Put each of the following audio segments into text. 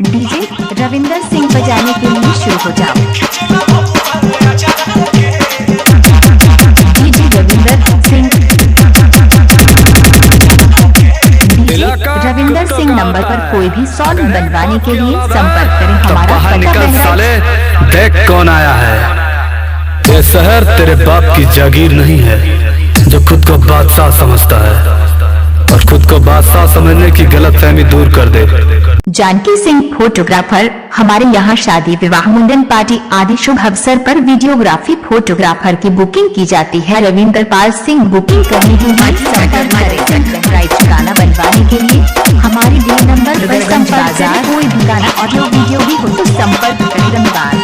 DJ Ravinder Singh बजाने के लिए शुरू हो जाओ। डीजे रविंदर सिंह रविंदर सिंह नंबर पर कोई भी सॉन्ग बनवाने के लिए संपर्क करें। हमारा निकल साले, देख कौन आया है। ये शहर तेरे बाप की जागीर नहीं है जो खुद को बादशाह समझता है और खुद को बादशाह समझने की गलतफहमी दूर कर दे। जानकी सिंह फोटोग्राफर। हमारे यहाँ शादी विवाह मुंडन पार्टी आदि शुभ अवसर पर वीडियोग्राफी फोटोग्राफर की बुकिंग की जाती है। रविंदर पाल सिंह बुकिंग करने के लिए संपर्क करें। गाना बनवाने के लिए हमारे दिए नंबर पर संपर्क करें। कोई भी गाना ऑडियो वीडियो भी हो तो संपर्क करें। धन्यवाद।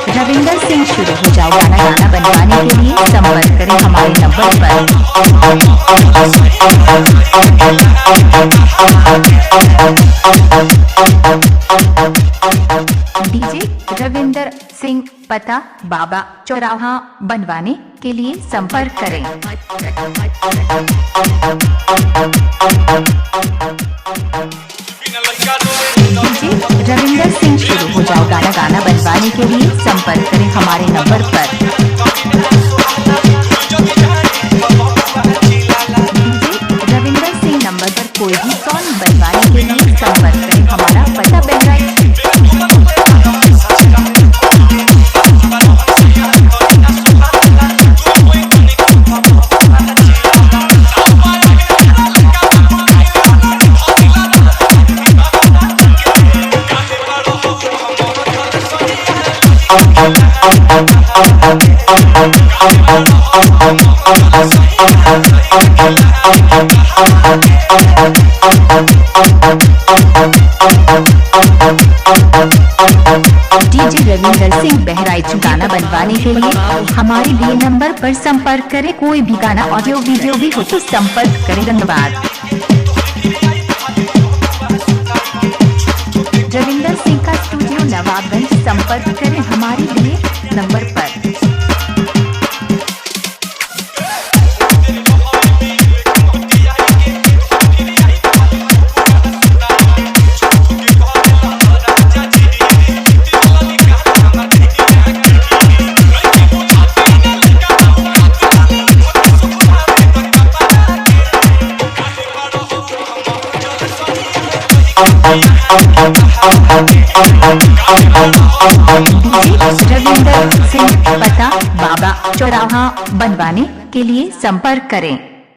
रविंदर सिंह शुरू हो जाओ। गाना बनवाने के लिए संपर्क करें हमारे नंबर पर। डीजे रविंदर सिंह, पता बाबा चौराहा, बनवाने के लिए संपर्क करें। डीजे रविंदर सिंह शुरू हो जाओ। गाना बनवाने के लिए संपर्क करें हमारे नंबर पर। डीजे रविंदर सिंह नंबर पर कोई भी सॉन्ग बनवाने के लिए संपर्क करें। हमारा पता बहराइच। डीजे रविंदर सिंह बहराइच। गाना बनवाने के लिए हमारे दिए नंबर पर संपर्क करें। कोई भी गाना ऑडियो वीडियो भी हो तो संपर्क करें। धन्यवाद। रविंदर सिंह का स्टूडियो नवाबगंज, संपर्क करें हमारे दिए नंबर पर। रविंदर सिंह, पता बाबा चौराहा, बनवाने के लिए संपर्क करें।